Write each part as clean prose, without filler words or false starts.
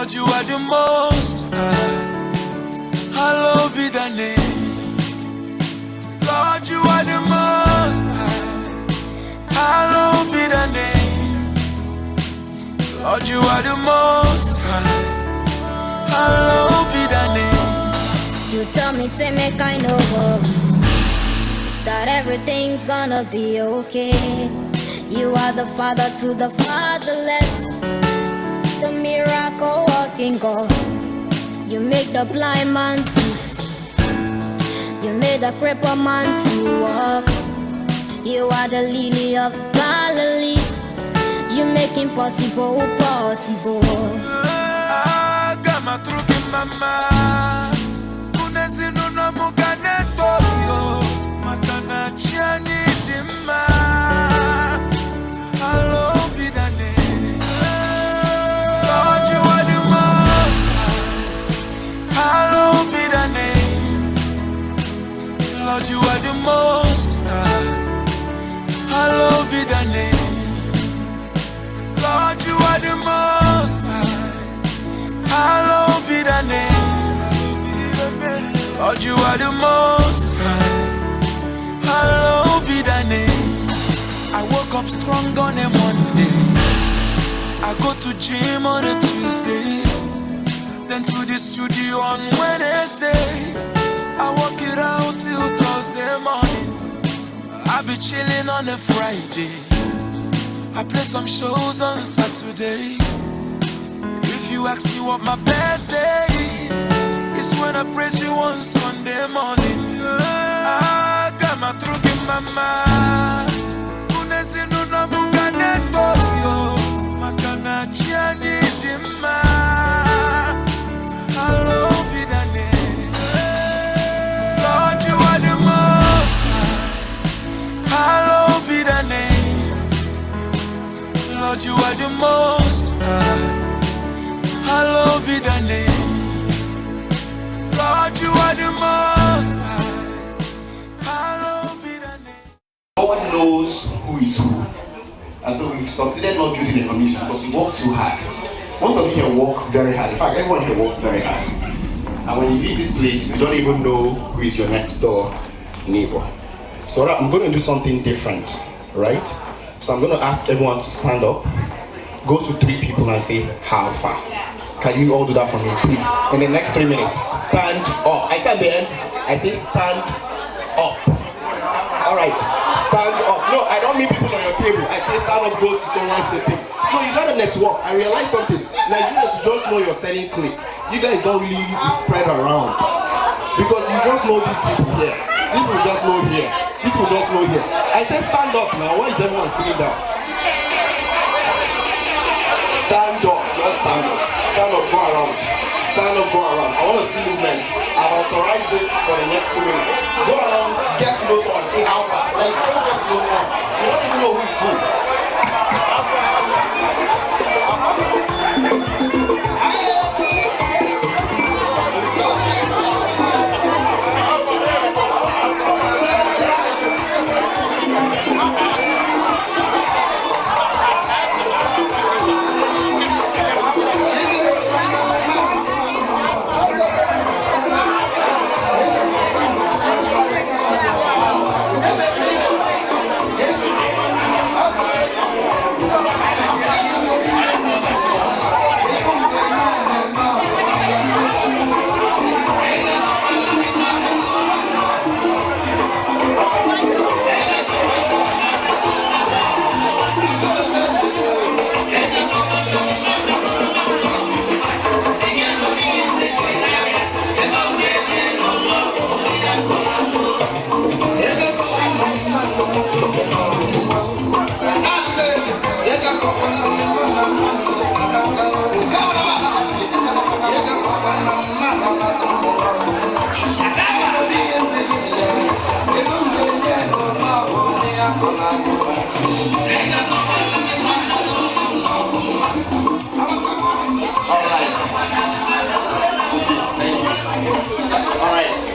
Lord, you are the most high. Hallowed be thy name. Lord, you are the most high. Hallowed be thy name. Lord, you are the most high. Hallowed be thy name. You tell me, say me kind of that everything's gonna be okay. You are the father to the fatherless, the miracle working God. You make the blind man to see. You made the crippled man to walk. You are the lily of Galilee. You make impossible possible. Kama truki mama, unezinu na mugane toyo, makana chiani dima. Hallowed be thy name. Lord, you are the most high. Hallowed be thy name. Lord, you are the most high. Hallowed be thy name. Lord, you are the most high. Hallowed be thy name. Lord, you are the most high. Hallowed be thy name. I woke up strong on a Monday. I go to gym on a Tuesday. Then to the studio on Wednesday. I work it out till Thursday morning. I be chilling on a Friday. I play some shows on Saturday. If you ask me what my best day is, it's when I praise you on Sunday morning. I got my truck in my mind. Unezinu na mugane toyo, makana chiani dima. Hallowed be thy name. Lord, you are the most high. Hallowed be thy name. Lord, you are the most high. Hallowed be thy name. Lord, you are the most high. Hallowed be thy name. No one knows who is who. And so we've succeeded not building a community because we work too hard. Most of you here work very hard. In fact, everyone here works very hard. And when you leave this place, you don't even know who is your next door neighbor. So I'm going to do something different, right? So I'm going to ask everyone to stand up, go to 3 people and say, how far? Can you all do that for me, please? In the next 3 minutes, stand up. I said the end. I said stand up. All right, stand up. No, I don't mean people on your table. I say stand up, go to someone's table. No, you gotta network. I realize something. Nigerians just know you're selling clicks. You guys don't really spread around because you just know these people here. People just know here. These people just know here. I say stand up now. Why is everyone sitting down? Stand up. Just stand up. Stand up. Go around. Stand up. Go around. I want to see movements. I've authorized this for the next 2 minutes. Go around. Get to know someone. See how far. Like just get to know someone. You don't even know who is who.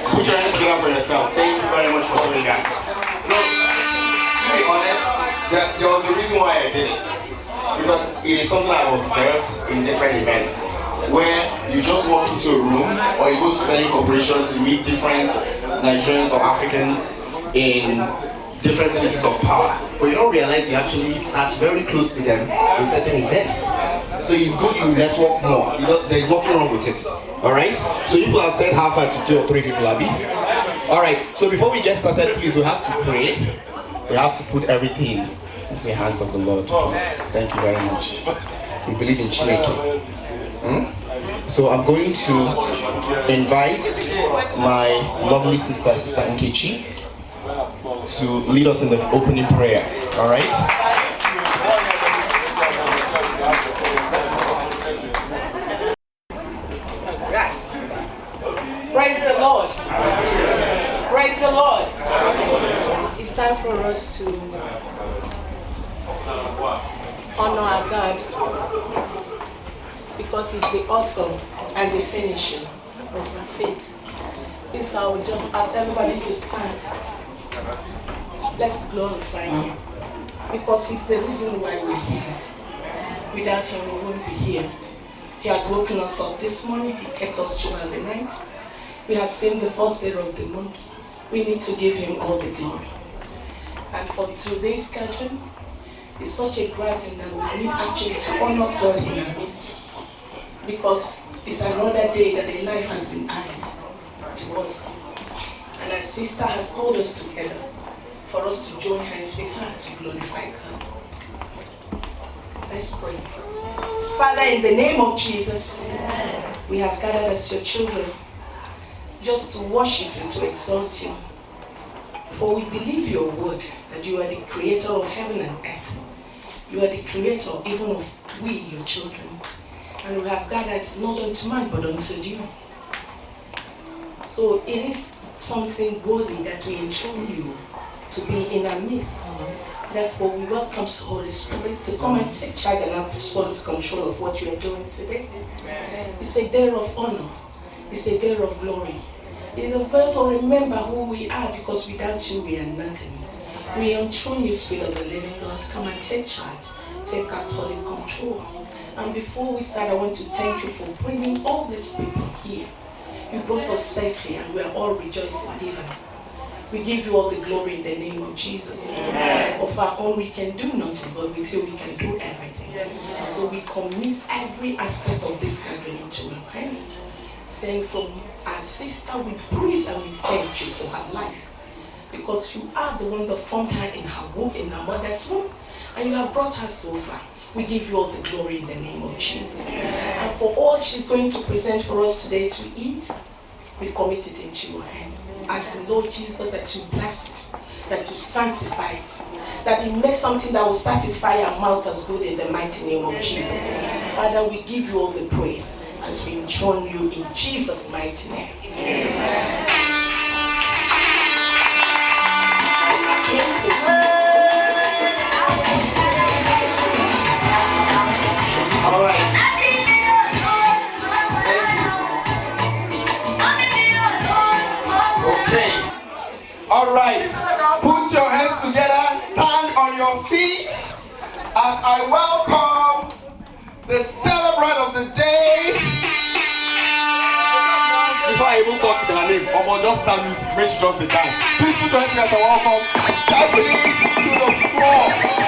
Put your hands together for yourself. Thank you very much for doing that. Look, to be honest, there was a reason why I did it. because it is something I've observed in different events where you just walk into a room or you go to certain corporations to meet different Nigerians or Africans in different places of power, but you don't realize you actually sat very close to them in certain events. So it's good you network more. There's nothing wrong with it. Alright? So people have said how far to 2 or 3 people, Abby. Alright, so before we get started, please, we have to pray. We have to put everything in the hands of the Lord. Please. Thank you very much. We believe in Chineke. So I'm going to invite my lovely sister, Sister Nkechi, to lead us in the opening prayer. Alright? Praise the Lord. Praise the Lord. It's time for us to honor our God because He's the author and the finisher of our faith. This I would just ask everybody to stand. Let's glorify Him because He's the reason why we're here. Without Him, we wouldn't be here. He has woken us up this morning. He kept us throughout the night. We have seen the first day of the month. We need to give Him all the glory. And for today's gathering, it's such a gathering that we need actually to honor God in our midst. Because it's another day that a life has been added to us. And our sister has called us together for us to join hands with her to glorify God. Let's pray. Father, in the name of Jesus, we have gathered as your children just to worship you, to exalt you. For we believe your word, that you are the creator of heaven and earth. You are the creator even of we, your children. And we have gathered not unto man, but unto you. So it is something worthy that we enthrone you to be in our midst. Therefore, we welcome the Holy Spirit to come and take charge and absolute control of what you are doing today. It's a day of honor. It's a day of glory. It's a day to remember who we are, because without you, we are nothing. We enthrone you, Spirit of the living God. Come and take charge. Take absolute control. And before we start, I want to thank you for bringing all these people here. You brought us safely, and we are all rejoicing even. We give you all the glory in the name of Jesus. Amen. Of our own, we can do nothing, but with you, we can do everything. Yes. So we commit every aspect of this gathering into your hands, saying from our sister, we praise and we thank you for her life. Because you are the one that formed her in her womb, in her mother's womb, and you have brought her so far. We give you all the glory in the name of Jesus. Amen. And for all she's going to present for us today to eat, we commit it into your hands. Ask the Lord Jesus that you bless it, that you sanctify it, that you make something that will satisfy our mouth as good in the mighty name of Jesus. Father, we give you all the praise as we enthrone you in Jesus' mighty name. Amen. All right. All right, put your hands together, stand on your feet as I welcome the celebrant of the day. Before I even talk to her name, almost just start music, make she just the dance. Please put your hands together and welcome Stephanie to the floor.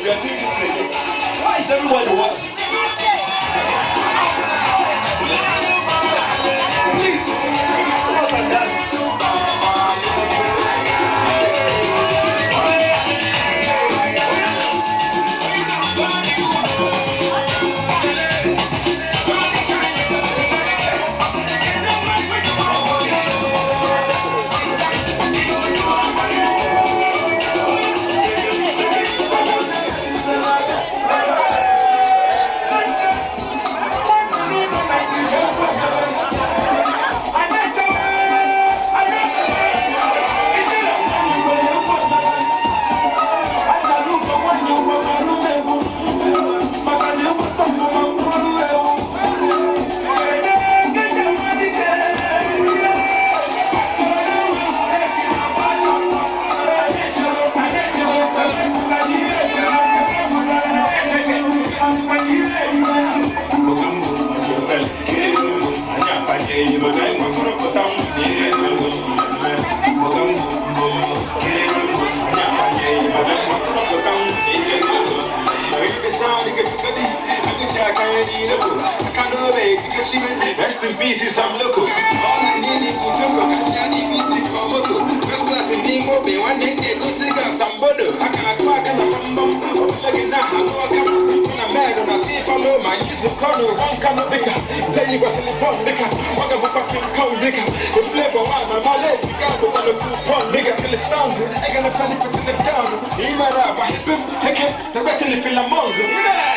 We are doing this again. Why is everybody watching? Please, come out and dance. Rest in peace, I'm local. All I need is Kuchoko, Kanyani, Biti, Komoto. First class in Dingo, they one day they go cigar, some bodo. I can't quack as a bum, looking at I know I come. When I'm mad on a thief, I know my use of corner, one kind of liquor. Tell you what's in the pump, nigga. Walk up a fucking cold nigga. The flavor of my legs, you got to want to food pump, nigga. Till it's sound good. Ain't gonna panic for the down. He might have a hip, take it, the rest in the feel among them.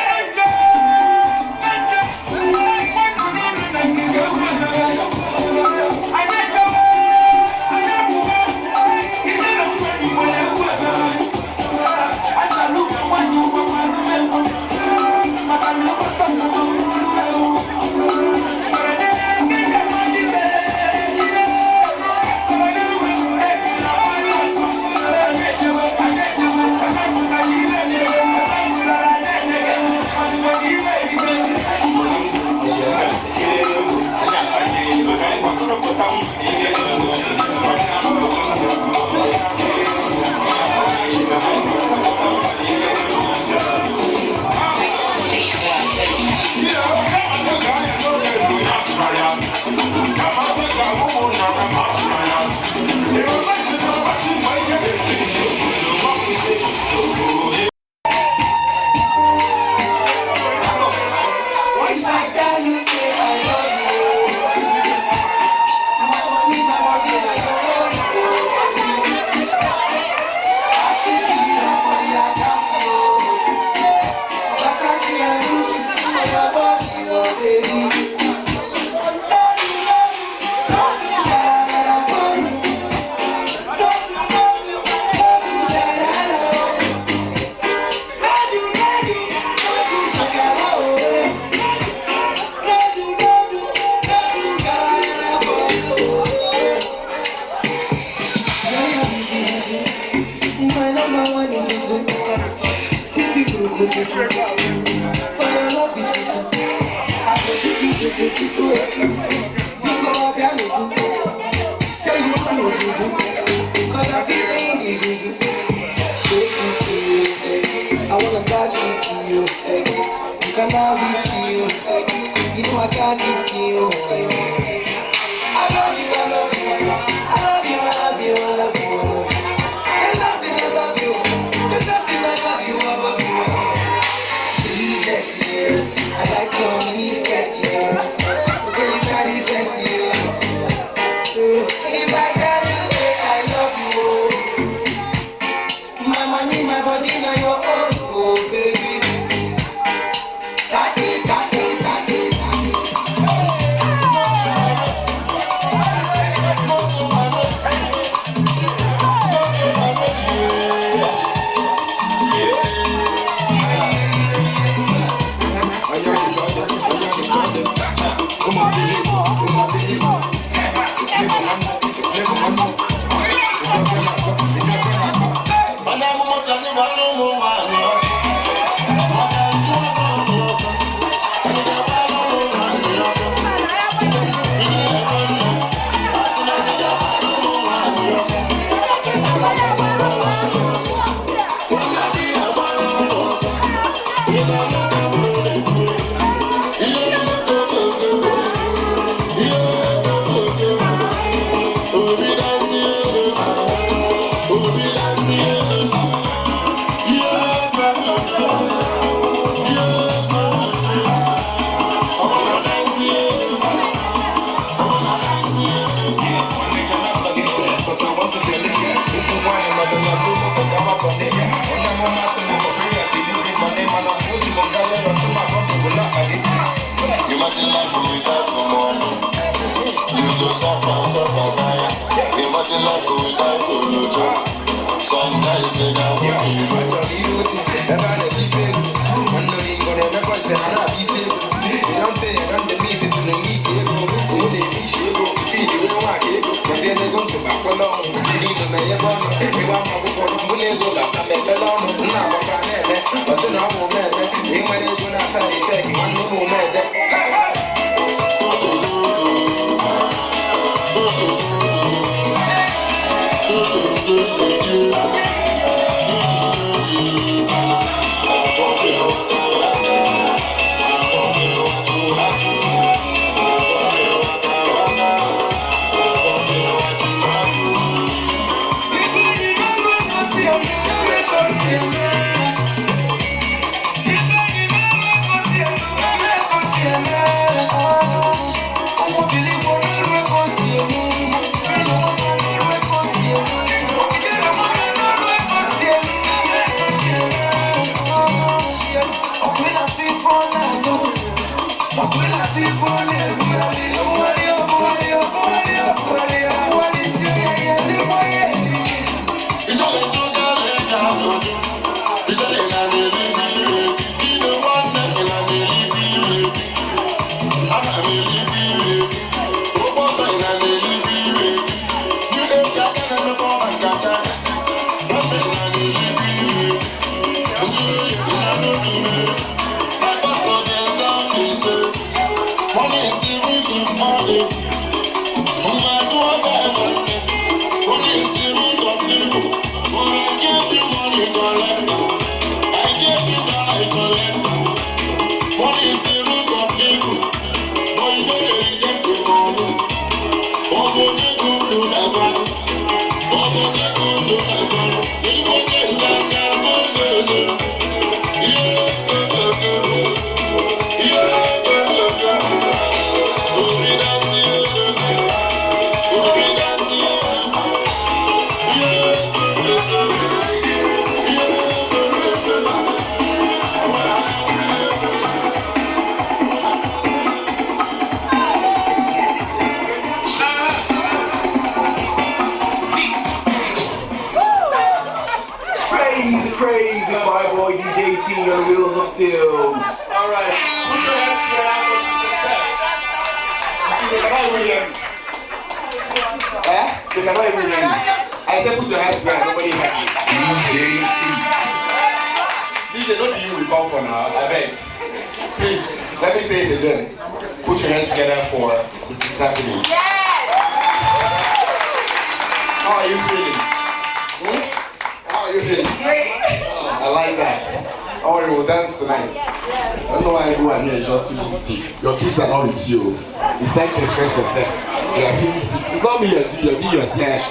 It's time to express yourself. You are feeling stiff. It's not me you're doing yourself.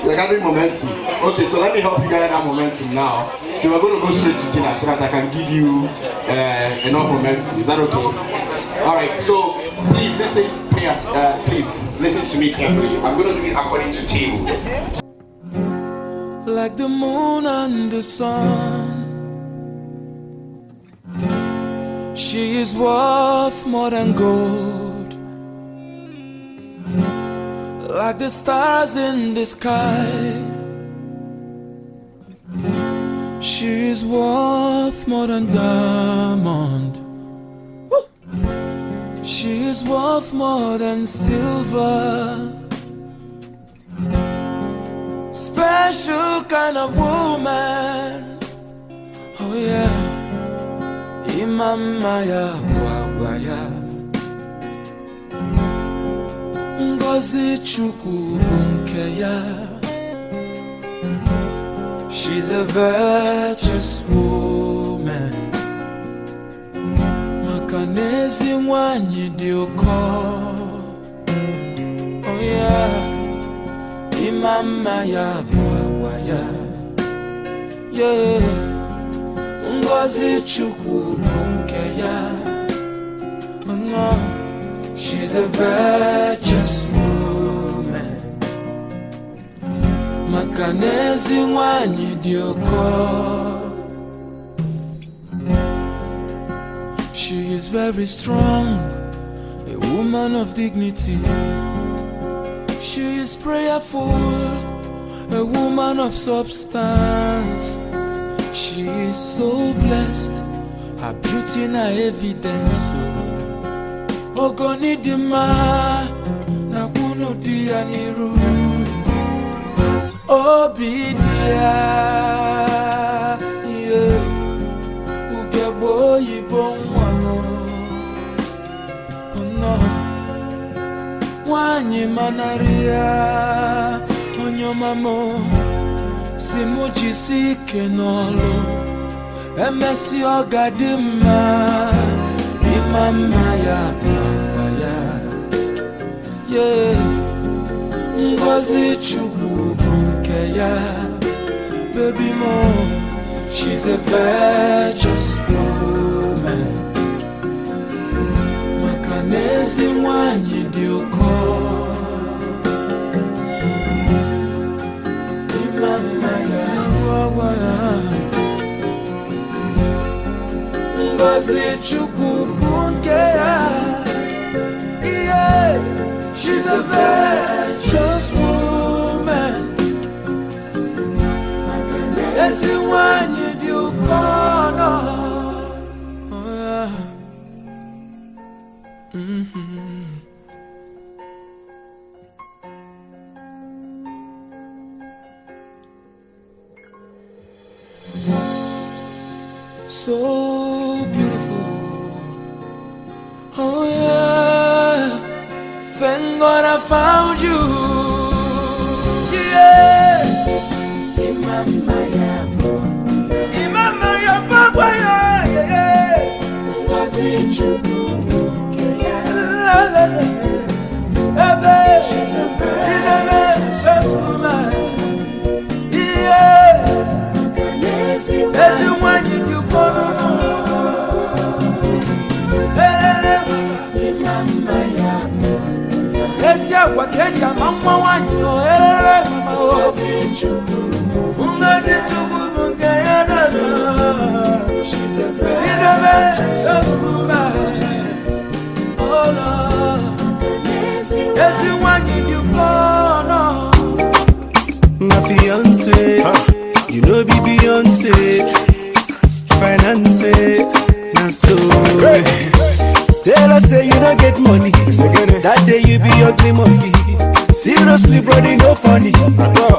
You're gathering momentum. Okay, so let me help you gather that momentum now. So we're going to go straight to dinner so that I can give you enough momentum. Is that okay? Alright, so please listen, please listen to me carefully. I'm going to do it according to tables. Like the moon and the sun, she is worth more than gold. Like the stars in the sky, she is worth more than diamond. She is worth more than silver. Special kind of woman. Oh yeah. Imama ya bwagwa ya Ngozi Chukwu nke ya. She's a virtuous woman. Maka n'ezi nwanyị dị ụkọ. Oh yeah. Imama ya bwagwa ya. Yeah. Ngozi Chukwu nke ya. She's a virtuous woman. Maka n'ezi nwanyị dị ụkọ. She is very strong, a woman of dignity. She is prayerful, a woman of substance. She is so blessed, her beauty na evidence. Ogoni dima na kunu dia niru. Obidia, yeah, ugebo yibon wano. Oh no, wanyi manaria, onyo mamo, simuji sike nolo, emesi ogadima, imama ya baya, yeah, ngozi chubu. Baby mo, she's a virtuous woman. Makanezi wanyi diuko. Imama ya wawa. Ngozi chukubunke ya. Yeah, she's a virtuous woman. Yes, you want you do corner. So beautiful. Oh yeah. Thank God I found you. Yeah. Imama ya baba ya. Was it you? She's a virtuous woman. Yeah. That's the one you do for me. Imama ya. Yes, ya wakenya mama wanyo. Was it you? She's a virtuous woman. Oh Lord, yes, you want you corner. My fiance, you know be Beyonce, finance, now so. Tell us say you don't get money, that day you be ugly monkey. Seriously, brother, no funny.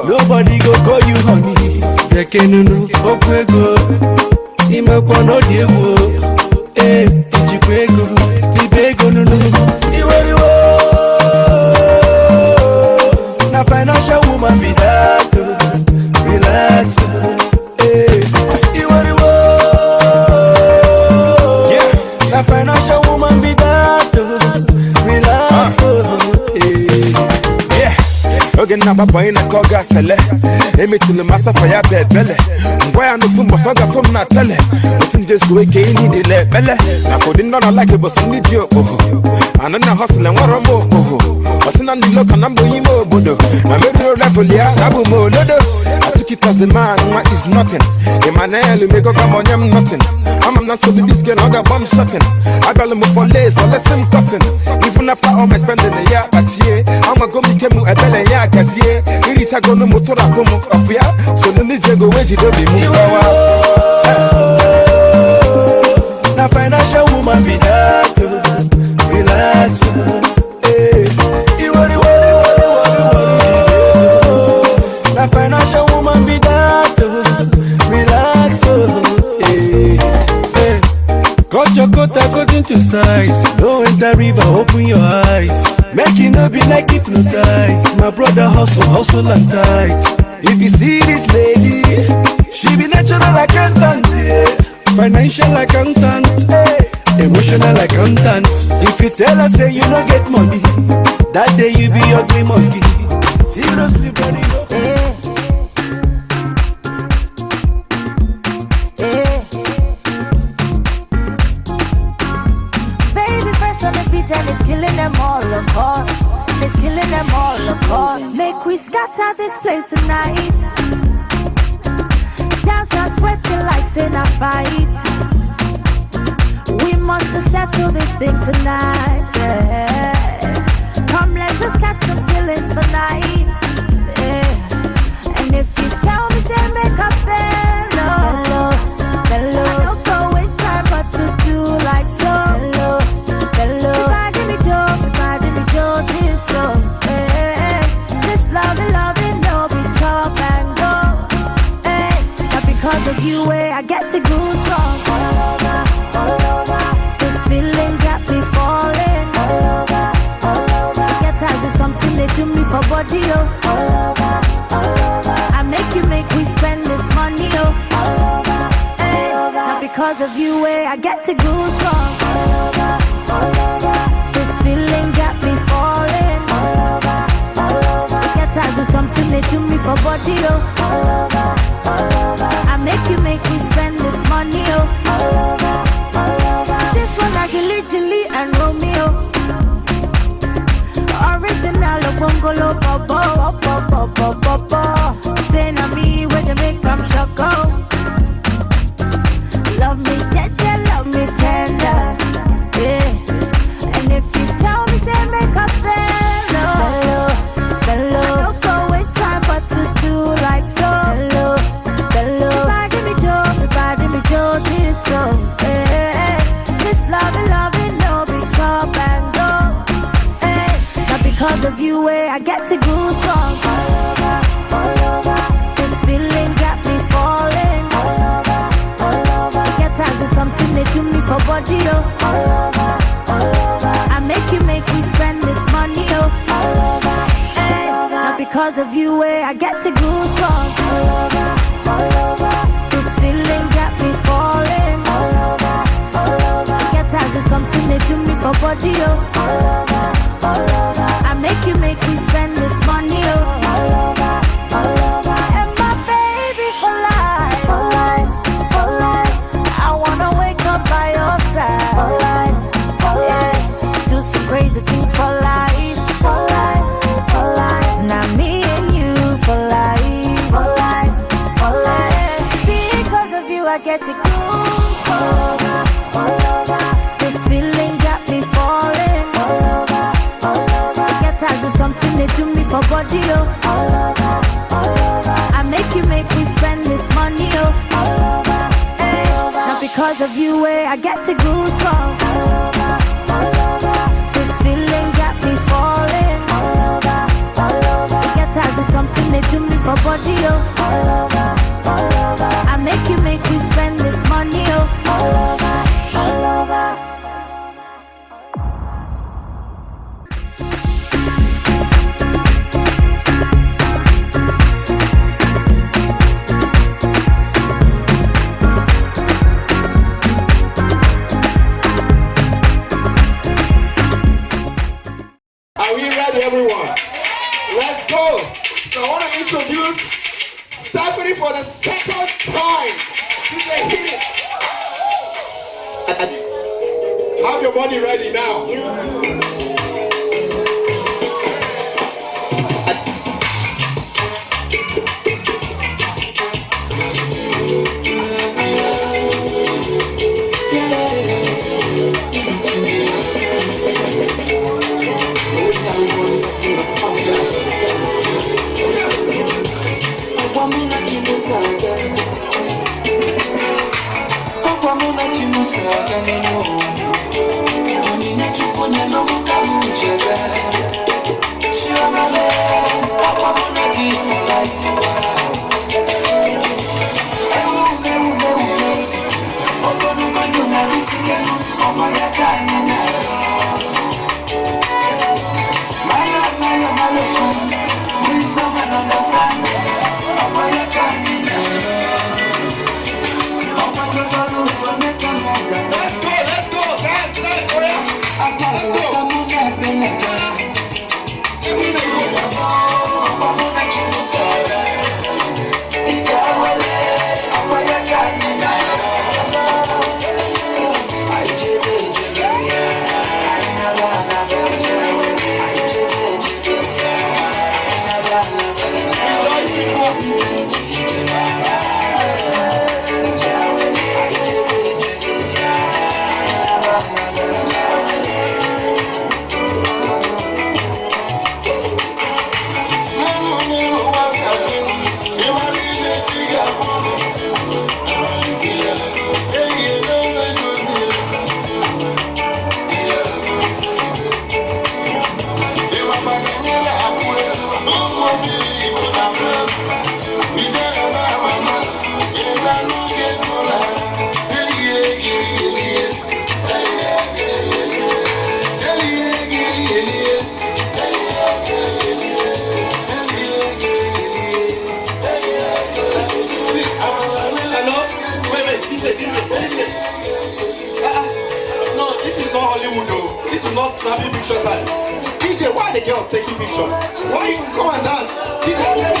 Nobody go call you honey. They can't know okwego. Imekwa no diego. Ijikwego. Libego no no. Iweriwo. Na financial woman be that. Relax. Iweriwo. Yeah. Na financial woman be that. Relax. Again, I'm a boy in a coga sele. Amy to the master for your bed belly. Why I'm the from Masaga from Natale. Listen, this way, Kane, the leg belly. I couldn't not like it, but some need you. And then I hustle and what I'm more. I send on the look and I'm doing more. I'm very level, yeah, I'm more. I took it as a man, what is nothing. In my nail, you make a come on, I'm nothing. I'm not so the biscuit, I got bomb shutting. I got them for lace, so let's him cutting. Even after all my spending a year, but yeah, I'm a go make him a belly, yeah. Kazie, iricha gono motora komo opia, so no need go wait to be move. Na financial woman be that, relax. Na financial woman be that, relax. Cut your coat according to size. Don't enter river, open your eyes. Make it no be like hypnotized. My brother hustle and tight. If you see this lady, she be natural accountant, yeah. Financial accountant, hey. Emotional accountant. If you tell her say you don't get money, that day you be ugly monkey. Seriously, buddy, no. And it's killing them all, of course. It's killing them all, of course. Make we scatter this place tonight. Dance and sweat till like sin a fight. We must settle this thing tonight, yeah. Come, let us catch some feelings for night, yeah. And And if you tell me, say make a bello. I don't go waste time but to do like so. Everybody me Joe, this go. Hey, this loving, no be chop and go. Hey, not because of you, I get to goosebumps all over. This feeling got me falling all over. Get as is something they do me for body, oh. All over. I make we spend this money, oh. All over. Hey, not because of you, I get to goosebumps all over. This feeling got me falling all over. Get as is something they do me for body, oh. All over. I make we spend this money, oh. All over. This one like Julie and Romeo. Original Bongolo Bobo. Say na me where they make them shoko. Love me jeje, love me tender. Yeah. And if you tell me, say make a bello. I don't go waste time but to do like so. Everybody me Joe, this go. Hey, this loving, no be chop and go. Hey, not because of you, I get to goosebumps all over. This feeling got me falling all over. Get as is something they do me for body, oh. All over. I make we spend this money, oh. All over. Hey, not because of you, I get to goosebumps all over. This feeling got me falling all over. Get as is something they do me for body, oh. All over. I make we spend this money, oh. All over. And my baby for life. I wanna wake up by your side for life. Do some crazy things for life. Now me and you for life. Because of you, I get to go all over. This feeling got me falling all over. Get as is something they do me for body, oh. All over. I make we spend this money, oh. All over. Hey, not because of you, I get to goosebumps all over. This feeling got me falling all over. Get as is something they do me for body, oh. All over. I make we spend this money, oh. All over. Are we ready, everyone? Let's go. So I want to introduce Stephanie for the second time. DJ, hit it. Have your money ready now. Let's go, dance, let's go. Hollywood though. This is not snapping picture time. DJ, why are the girls taking pictures? Why? Come and dance. DJ.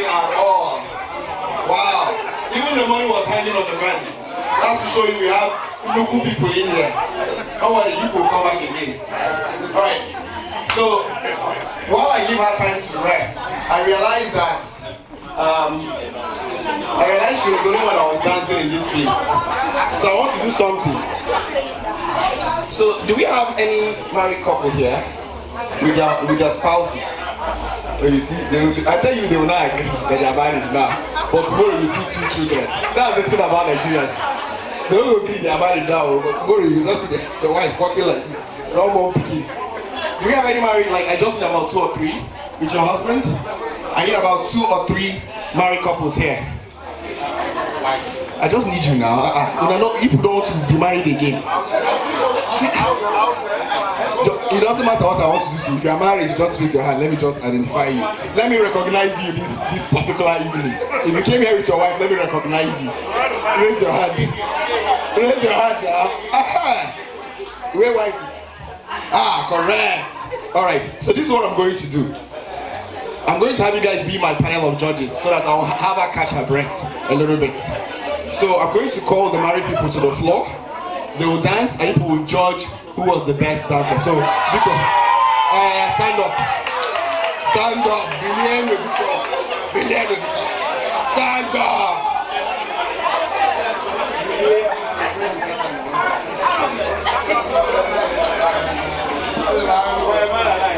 At all. Wow. Even the money was hanging on the fence. That's to show you we have local people in here. Don't worry, you will come back again. Alright. So while I give her time to rest, I realized that she was the only one that was dancing in this place. So I want to do something. So do we have any married couple here with their spouses? You see, I tell you they will not agree that they are married now. But tomorrow you see 2 children. That's the thing about Nigerians. They don't agree they are married now, but tomorrow you just see the wife walking like this. No more picking. Do we have any married, like I just need about 2 or 3 with your husband? I need about 2 or 3 married couples here. I just need you now. You don't want to be married again. It doesn't matter what I want to do to you. If you are married, just raise your hand. Let me just identify you. Let me recognize you this particular evening. If you came here with your wife, let me recognize you. Raise your hand. Raise your hand now. Aha! Where wife? Ah, correct. Alright, so this is what I'm going to do. I'm going to have you guys be my panel of judges so that I'll have her catch her breath a little bit. So I'm going to call the married people to the floor. They will dance and people will judge who was the best dancer. So, Biko, stand up. Stand up. Billion. Stand up.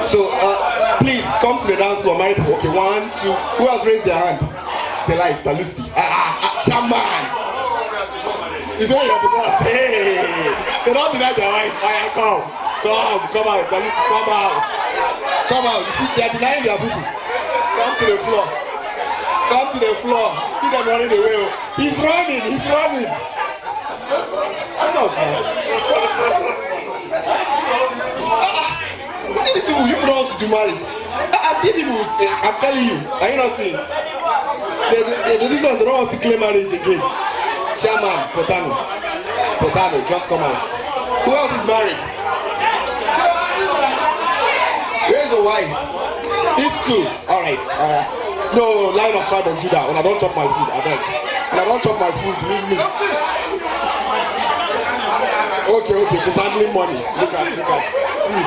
So, please come to the dance floor, married people. Okay, 1, 2. Who has raised their hand? Stella, it's Lucy. Shaman. You say you're the boss. Hey, they don't deny their wife. Come out, Lucy, come out. Come out. You see, they are denying their people. Come to the floor. Come to the floor. See them running away. He's running. Come out, man. See these people, you don't want to do marriage. I see people, I'm telling you, are you not seeing? These ones, they don't want to claim marriage again. Chairman, Potano, just come out. Who else is married? Where's the wife? These two. Alright. No, line of tribe of Judah. When I don't chop my food, I beg. When I don't chop my food, leave me. Okay, she's handling money. Look at. See.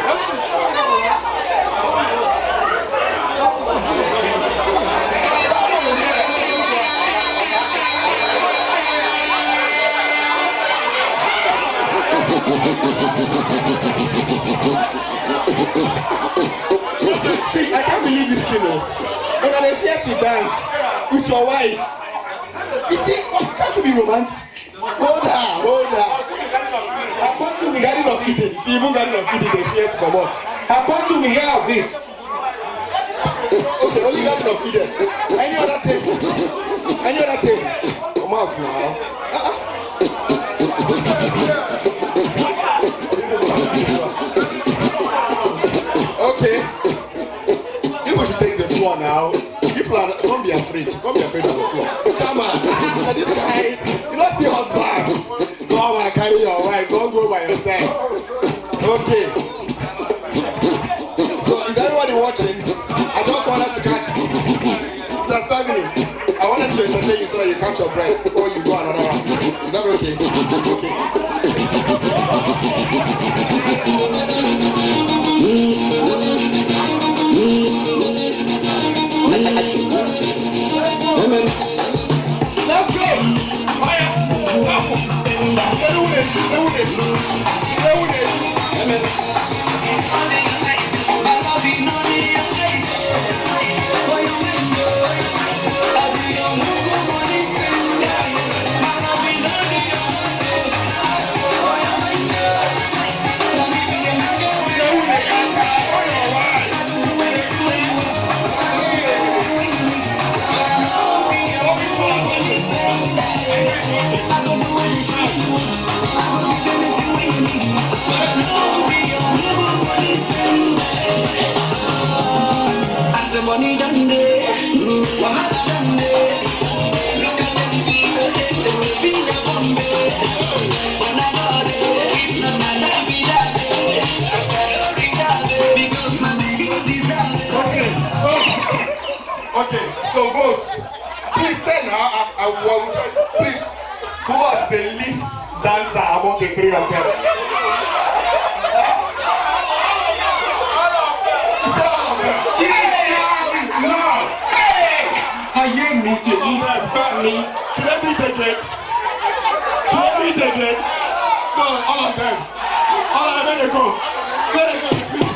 See, I can't believe this thing, when I fear to dance with your wife. You see, can't you be romantic? Hold her. Garden of Eden. See, even Garden of Eden, they fear to come out. Apostle, we hear of this. Okay, only Garden of Eden. Any other thing? Come out now. Okay. People should take the floor now. Don't be afraid. Don't be afraid of the floor. Shaman, this guy, you don't see husband. Go on and carry your wife. Don't go by yourself. Okay. So is everybody watching? I just wanted to catch Mr. Stephanie. I wanted to entertain you so that you catch your breath before you go another round. Is that okay? Let's go! Fire! Money done day, wahala done day. Look at them feet, they will be the Bombay. When I got it, if not my life be that day. I said, oh, deserve it, because my baby deserve it. Okay, so vote. Please tell now, please, who was the least dancer among the three of them? Should I meet again? No, all of them. Where they go? Please.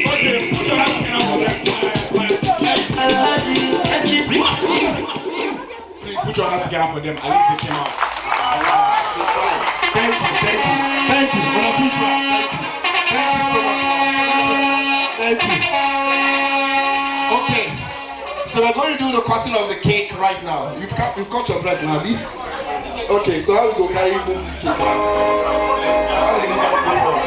Okay, put your hands together for them. Please put your hands together for them. At least they came out. Thank you. When I teach you, thank you so much. Thank you. Okay, so we're going to do the cutting of the cake right now. You've cut your breath, Nabi. Okay, so how we go carry move this cake now? How do you move this one?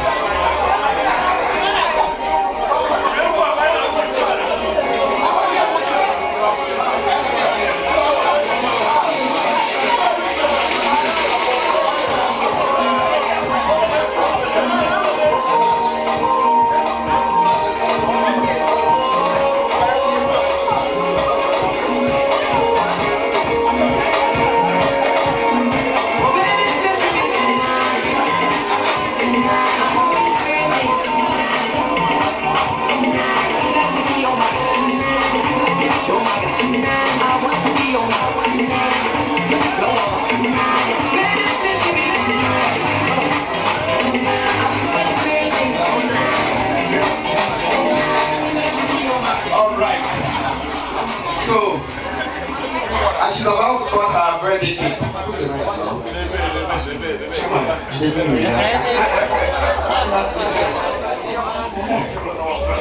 She's about to cut her birthday cake. Put the knife now.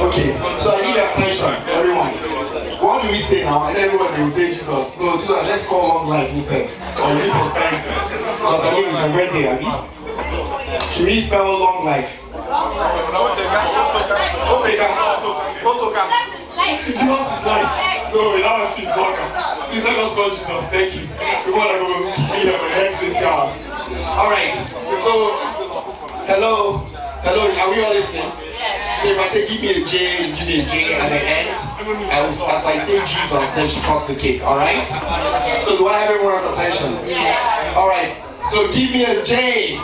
Okay, so I need your attention, everyone. What do we say now? And everyone will say Jesus. No, Jesus, let's call long life instead. Or live prosperity. Because I mean it's a birthday, Abby. Should we spell long life? Jesus is life. No, we don't want to choose longer. Please let us call Jesus. Thank you. We want to go here for the next 20 hours. Alright. So, hello, are we all listening? So if I say give me a J, you give me a J at the end. As I say Jesus, then she cuts the cake, alright? So do I have everyone's attention? Alright, so give me a J.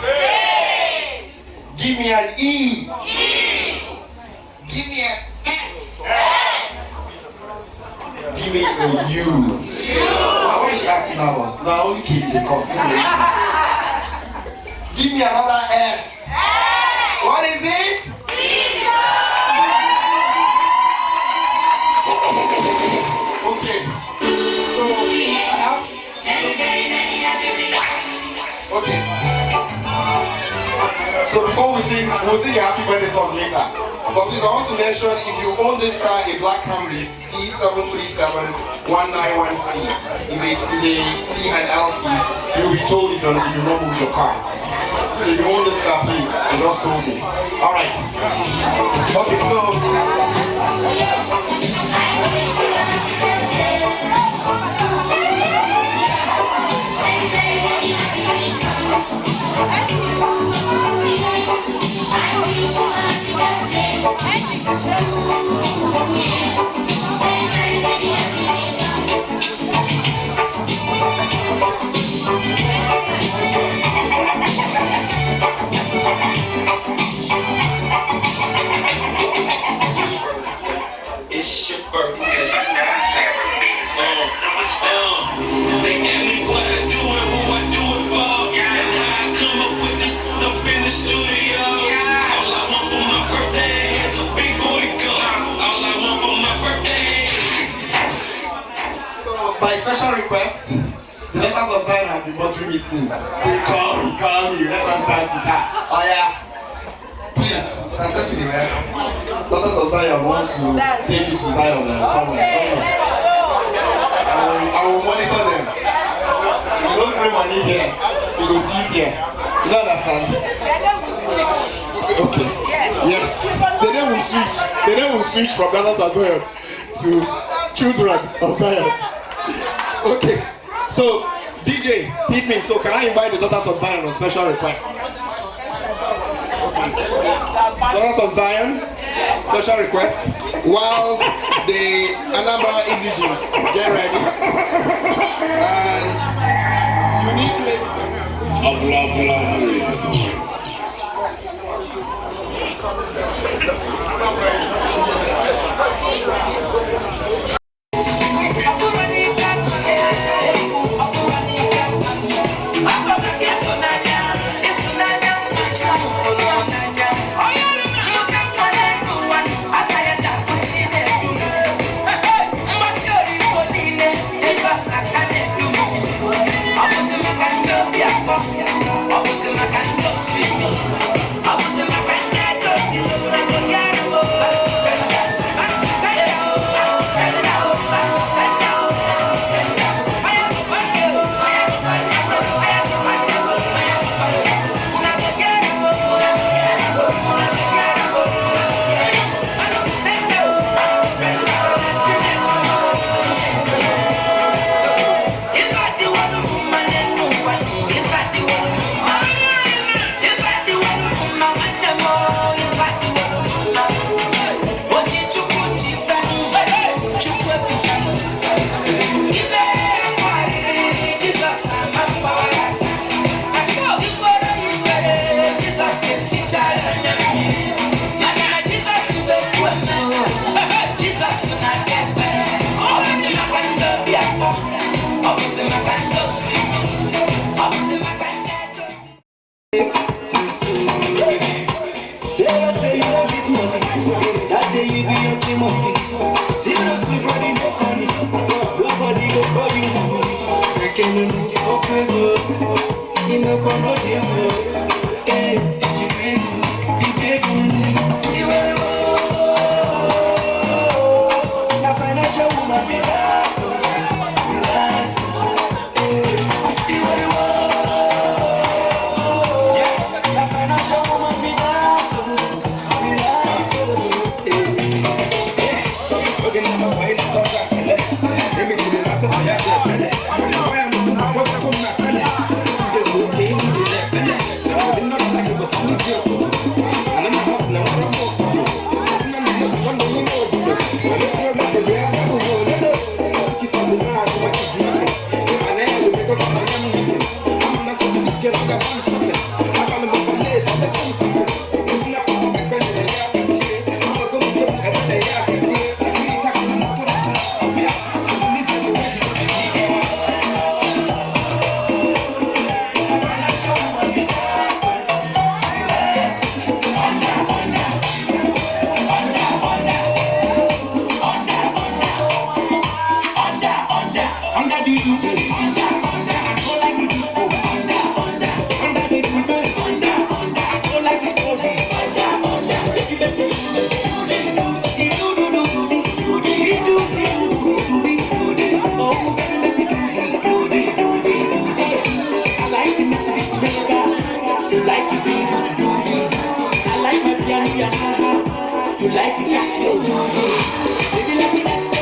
Give me an E. Give me an S. Give me a U. Why is she acting nervous? No, I only keep the cost. Give me another S. What is it? Okay. So I have. Okay. So before we'll sing a happy birthday song later. But please, I want to mention, if you own this car, a black Camry T737-191C is a T and LC, you'll be told if you don't move your car. So if you own this car, please, you just told me. All right. Okay, so. It's your birthday. They ask me what I do and who I do it for, and how I come up with this up in the studio. All I want for my birthday is a big boy car. All I want for my birthday. So, by special request, the Letters of Zion have been bothering me since. Say, call me, let us dance with her. Oh yeah. Please, Sister Stephanie, man. Daughters of Zion want to take you to Zion somewhere. I will monitor them. You don't spend money here. You will see here. You don't understand? Okay. Yes. The name will switch from Daughters of Zion to Children of Zion. Okay. So, DJ, hit me. So, can I invite the Daughters of Zion on special request? Okay. Daughters of Zion, special request. While the Anambra indigenes get ready, and uniquely of love. Seriously, buddy, no funny. Nobody go call you mommy. I can't open up. You know, no deal. Hey, you beg, you will. A financial woman, relax. get on that one shooting. I call him from this, I'm the same shooting. Even after I'm spending the year, I'm gonna go give him a better year. Really talking to my son. Yeah, so we need to do what you want to do. Under the duvet, I go like the disco. Under the duvet, I go like the story. Oh, baby, make me do. I like the Mercedes Benz. You like the V8 Duty. I like my piano Yamaha. You like the Casio Duty. Baby, let me let's go.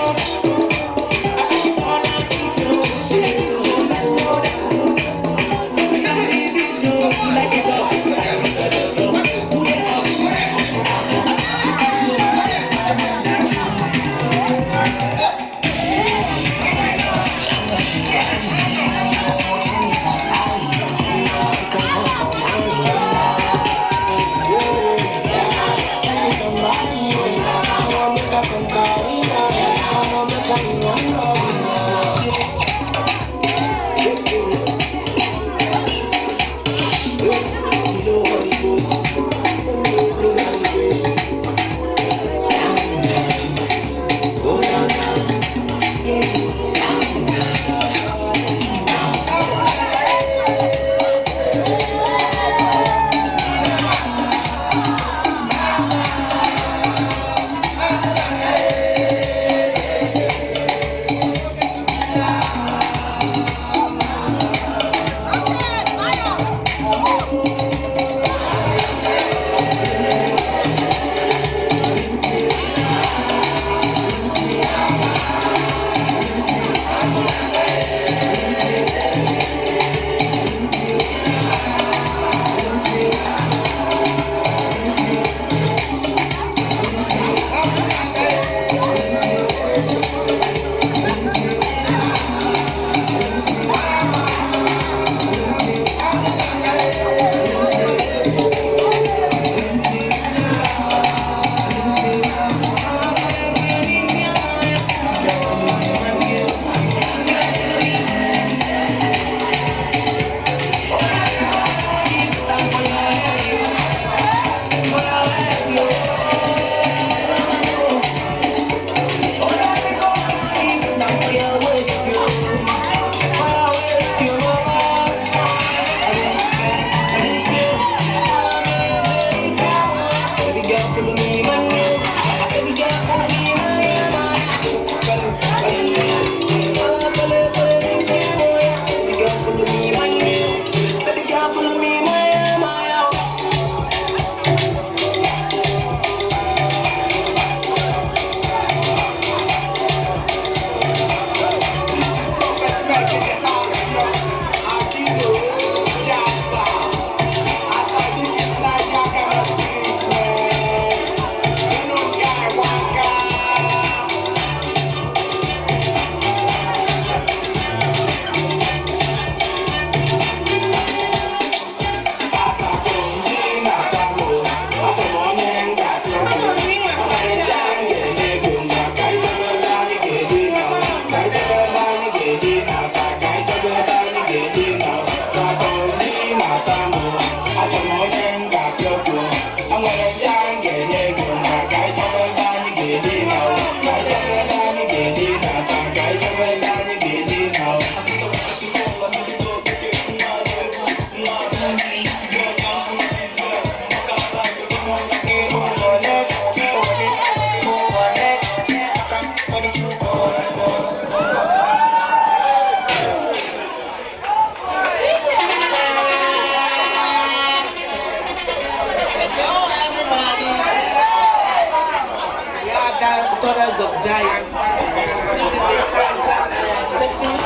Daughters of Zion. This is the time that Stephanie,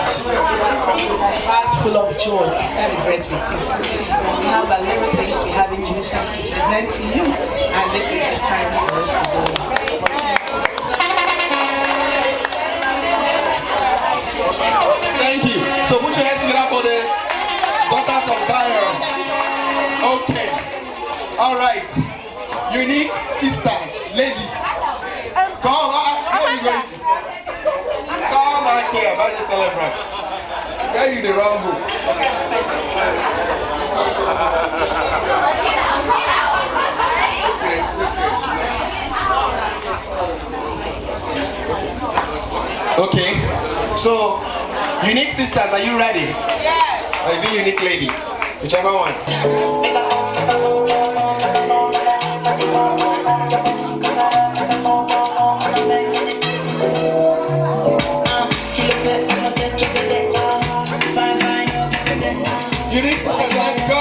hearts full of joy to celebrate with you. We have a lot of things we have in Jerusalem to present to you, and this is the time for us to do it. Thank you. So put your hands together for the Daughters of Zion. All right. Unique sisters, ladies. Come on. Where are you going to? Come back here, about the celebrant. Where you the wrong book? Okay, so unique sisters, are you ready? Yes. Or is it unique ladies? Whichever one. Unique sisters, let's go.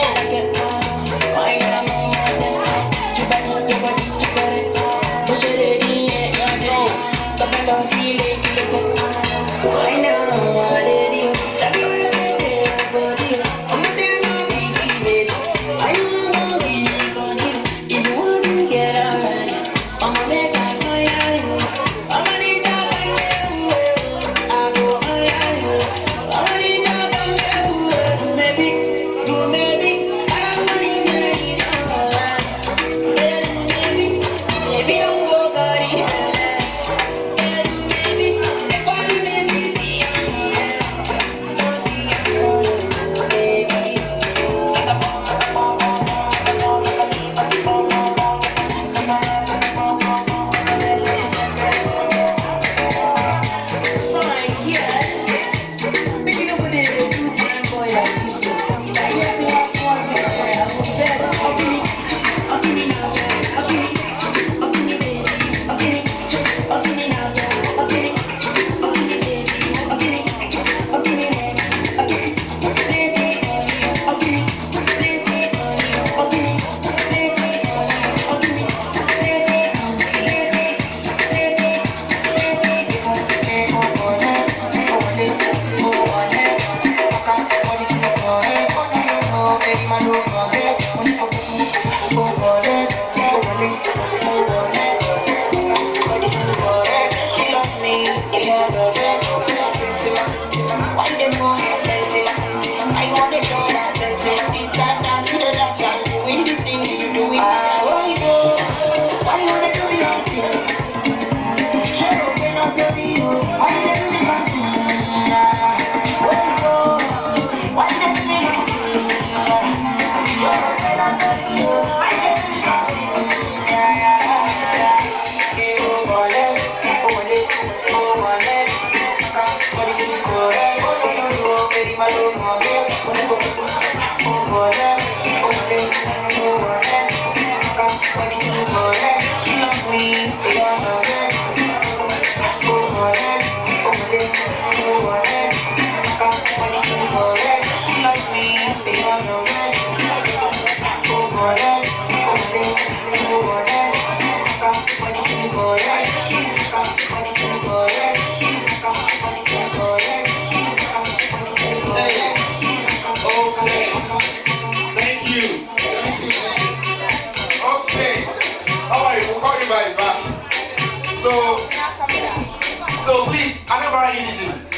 So please, Anambra indigenous,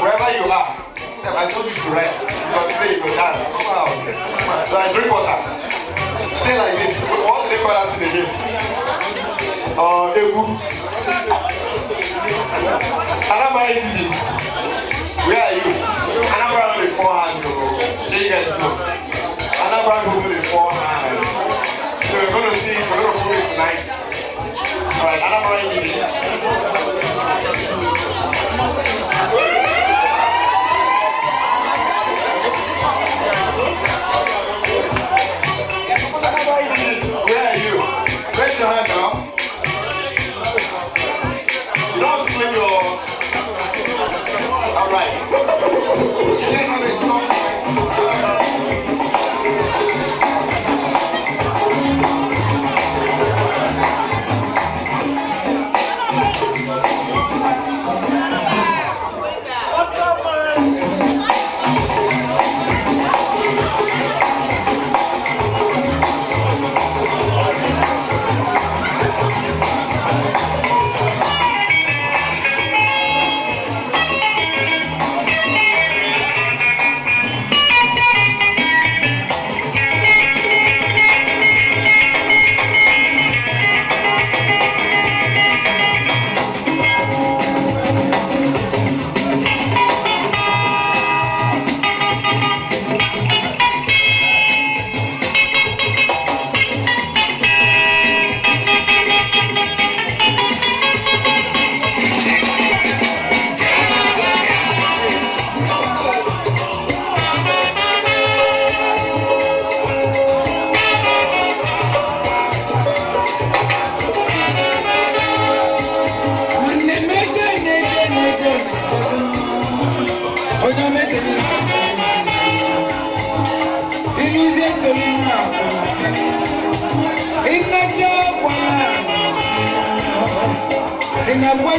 wherever you are, I told you to rest because today you will dance. Come out. So I drink water. Stay like this. What do they call that in the game? Egu. Anambra indigenous. Where are you? Anambra on the forehand. So you guys know. Anambra on the forehand. So we're going to see it. We're going to move it tonight. Alright, Anambra indigenous. Where are you? Raise your hand now. You don't swing your... Alright. I know,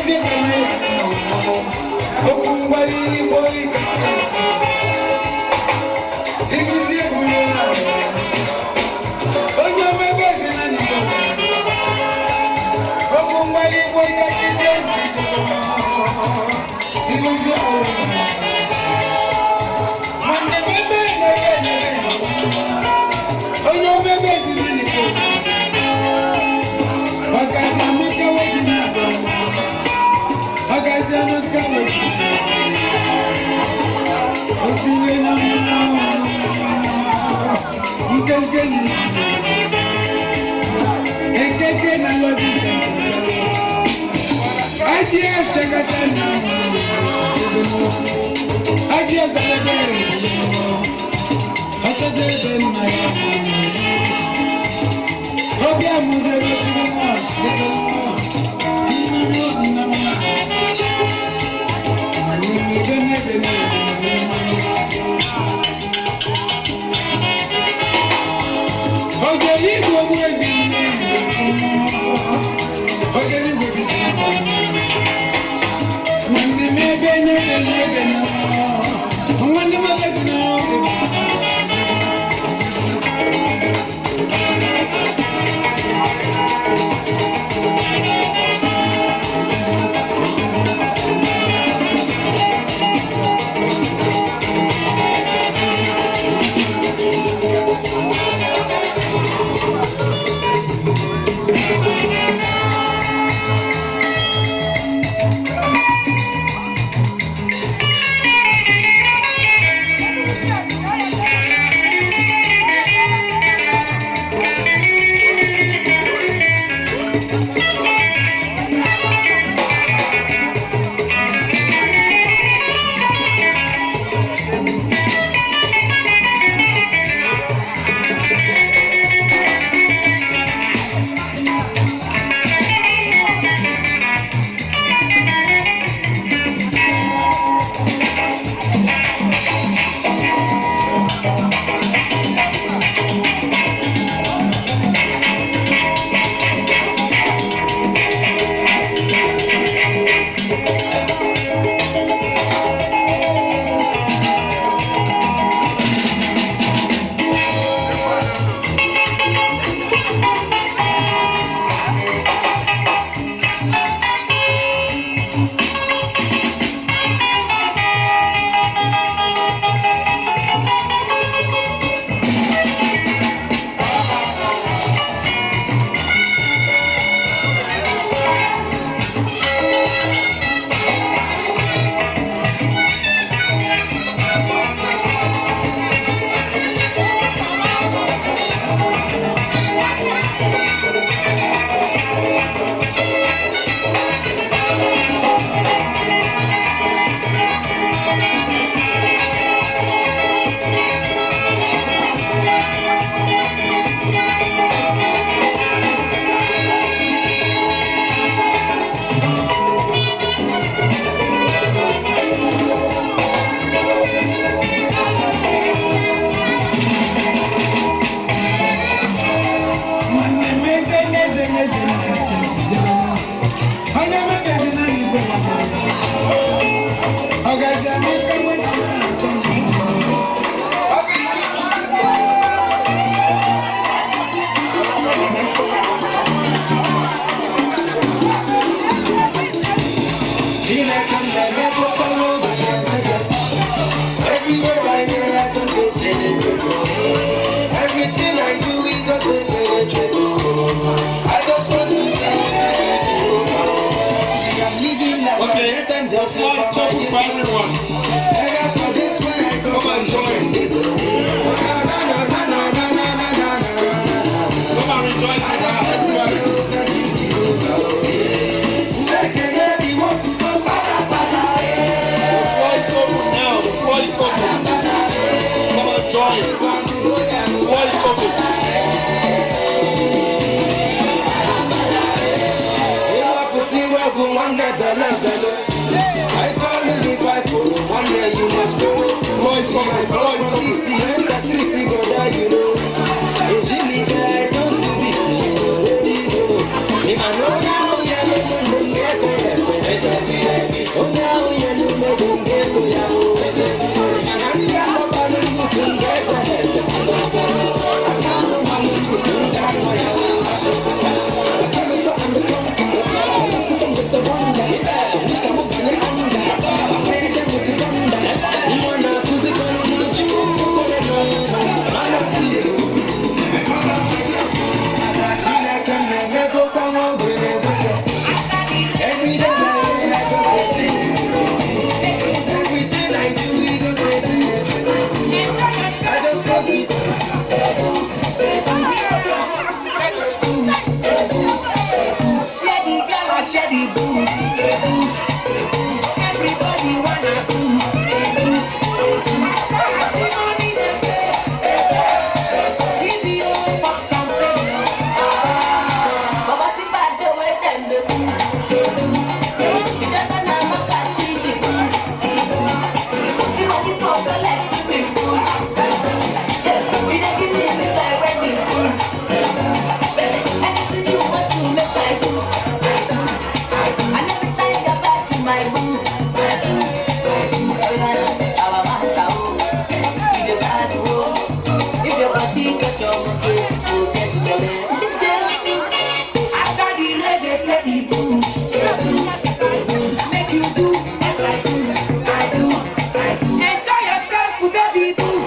baby boo,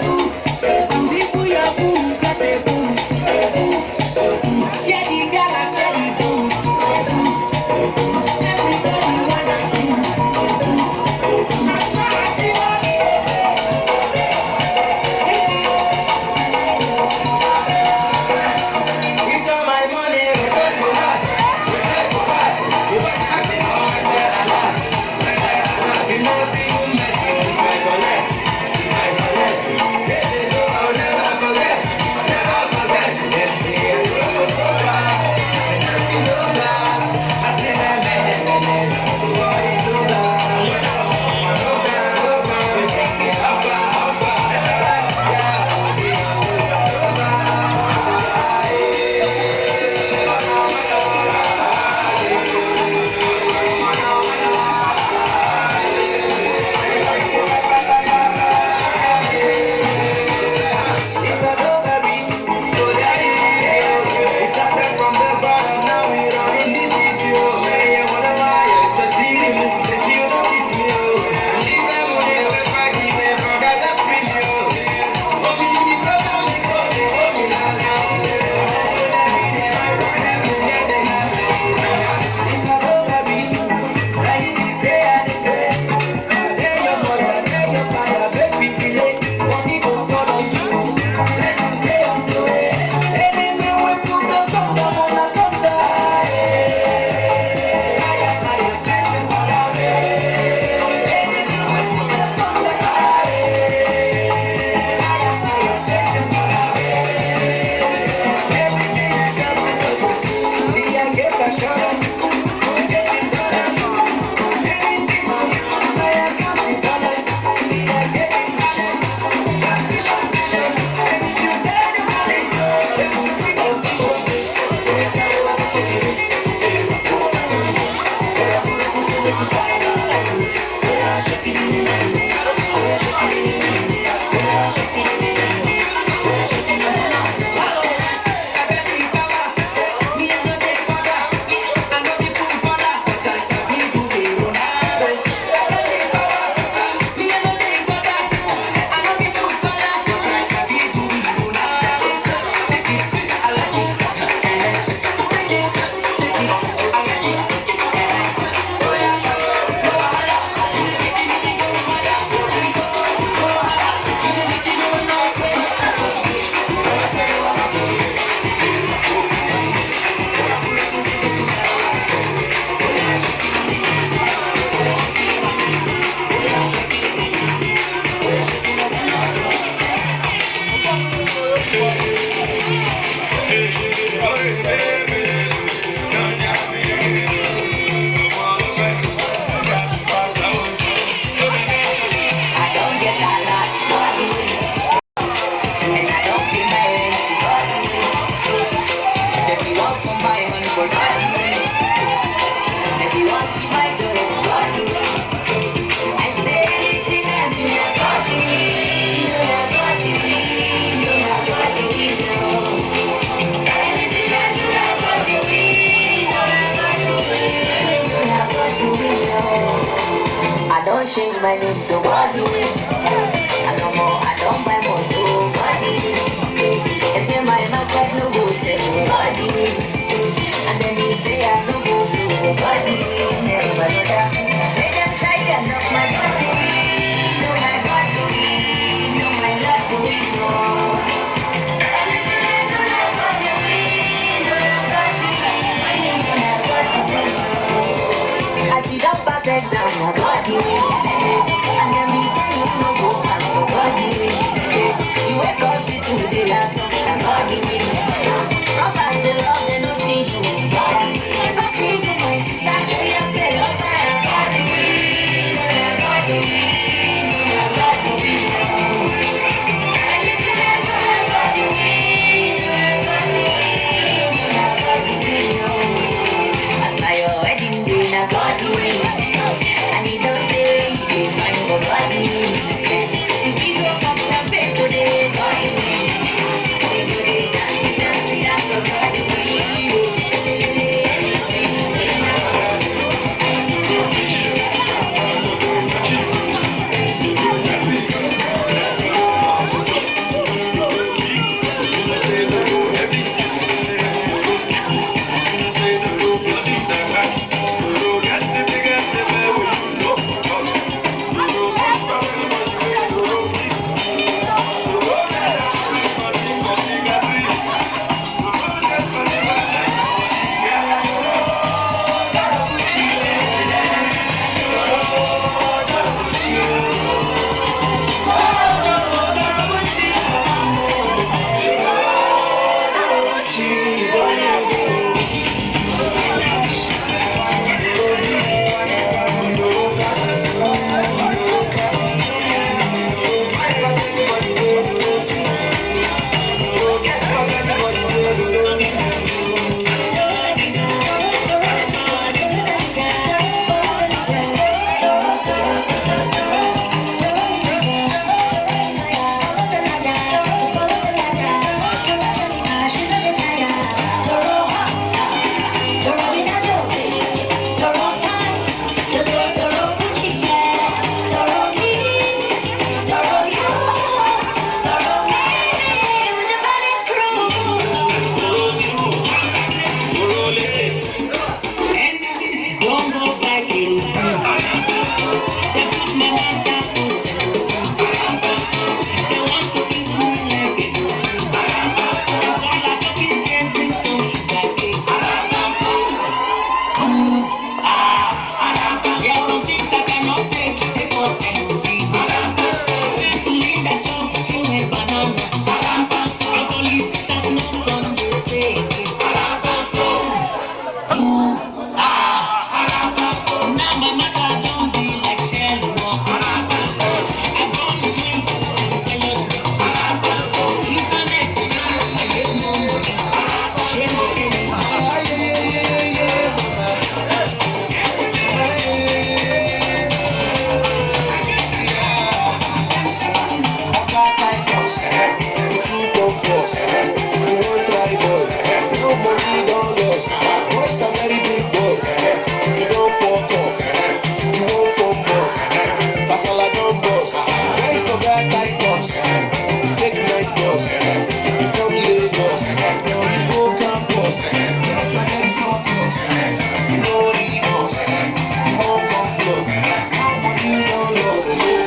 boo, boo, people your boo, get a boo, boo. Share the gala, share the boo, everybody wanna it's all my money, we take a lot, we take a lot. You better act it on my bed a lot. You know what you mess with my wallet, my wallet. They do, I'll never forget, never forget. Let's see it over. I say nothing over. I say the boy do that. We sing it over, over. Yeah, we are super over. Change my name to Body. I no more, I don't buy more to Body. And say my market no go say Body. And then he say I no go do Body. Never know that. Let them try to knock my body. No my body, no my body, no. As you don't pass exam, my body, and then we say car tightness. The two bumpers. You won't try boys. No money, don't lose. Boys are very big boys. You don't fuck up. You won't phone boss. Kasala don't boss. Boys are car tightness. Take night bus. You come Lagos. Now you go campus. Boys are very surplus. You don't need us. You won't come floss. No money, don't lose.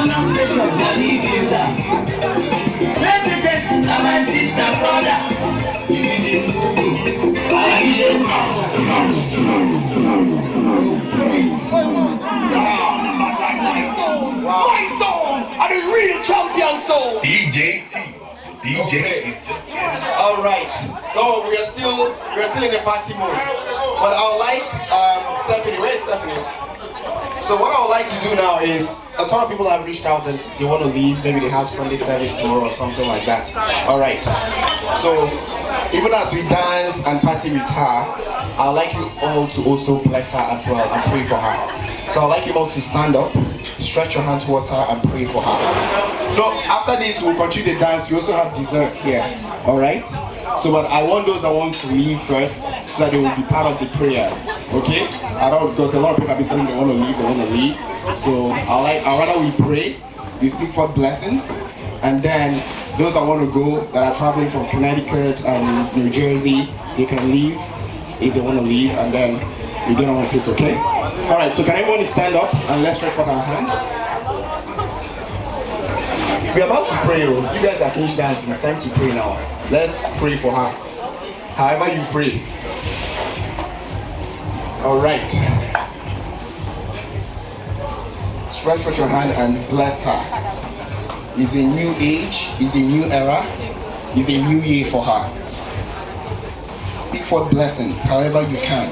My sister, brother, My song, I'm the real champion song. DJ T. DJ is just All right. No, we are still in the party mode. But I would like Stephanie. Where is Stephanie? So what I would like to do now is a ton of people have reached out that they want to leave. Maybe they have Sunday service tomorrow or something like that. All right. So even as we dance and party with her, I'd like you all to also bless her as well and pray for her. So I'd like you all to stand up, stretch your hand towards her and pray for her. No, after this we'll continue the dance. We also have dessert here. All right. So, but I want those that want to leave first, so that they will be part of the prayers. Okay? I don't, because a lot of people have been telling me they want to leave. So I'd rather we pray, we speak for blessings, and then those that want to go, that are traveling from Connecticut and New Jersey, they can leave if they want to leave, and then we get on with it. Okay? All right. So can everyone stand up and let's stretch out our hand. We're about to pray. You guys have finished dancing. It's time to pray now. Let's pray for her. However you pray. All right. Stretch out your hand and bless her. It's a new age. It's a new era. It's a new year for her. Speak forth blessings however you can.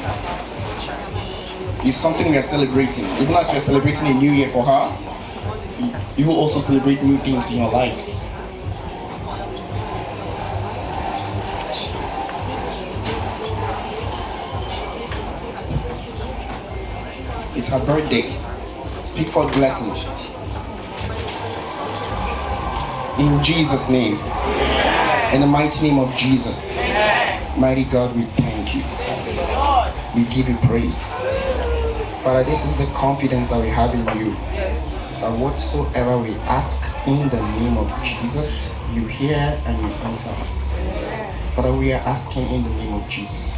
It's something we are celebrating. Even as we are celebrating a new year for her, you will also celebrate new things in your lives. It's her birthday. Speak for blessings. In Jesus' name. In the mighty name of Jesus. Mighty God, we thank you. We give you praise. Father, this is the confidence that we have in you. That whatsoever we ask in the name of Jesus, you hear and you answer us. Father, we are asking in the name of Jesus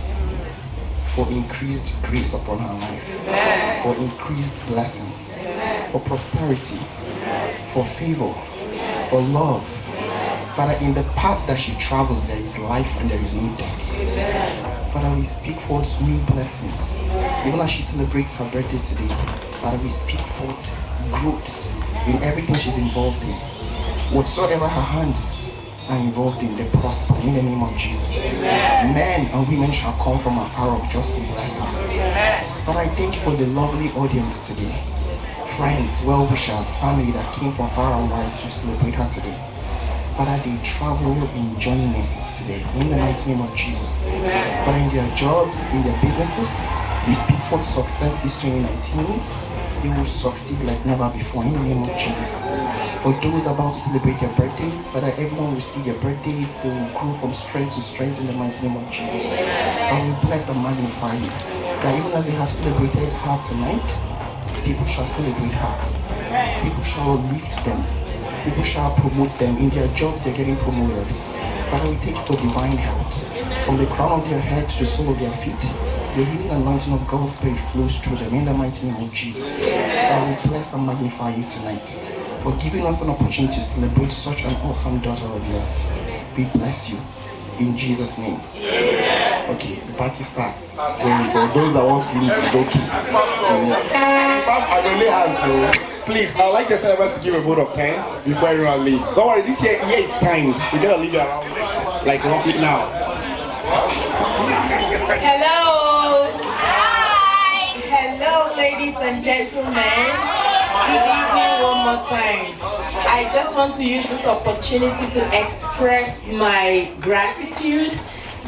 for increased grace upon her life, for increased blessing, for prosperity, for favor, for love. Father, in the path that she travels, there is life and there is no death. Father, we speak forth new blessings. Even as she celebrates her birthday today, Father, we speak forth growth in everything she's involved in. Whatsoever her hands are involved in, they prosper in the name of Jesus. Men and women shall come from afar off just to bless her. Father, I thank you for the lovely audience today. Friends, well-wishers, family that came from far and wide to celebrate her today. Father, they travel in journey mercies today in the mighty name of Jesus. Father, in their jobs, in their businesses, we speak for success this 2019. They will succeed like never before in the name of Jesus. For those about to celebrate their birthdays, Father, everyone will see their birthdays. They will grow from strength to strength in the mighty name of Jesus. And we bless and magnify you. That even as they have celebrated her tonight, people shall celebrate her. People shall lift them. People shall promote them. In their jobs, they're getting promoted. Father, we thank you for divine health. From the crown of their head to the sole of their feet, the healing anointing of God's Spirit flows through them in the mighty name of Jesus. I will bless and magnify you tonight for giving us an opportunity to celebrate such an awesome daughter of yours. We bless you in Jesus' name. Okay, the party starts. So for those that want to leave, it's okay. I will lay hands. So please, I'd like the celebrant to give a vote of thanks before everyone leaves. Don't worry, this year is time. We're gonna leave you around like roughly now. Hello. Hi. Hello, ladies and gentlemen. Good evening one more time. I just want to use this opportunity to express my gratitude,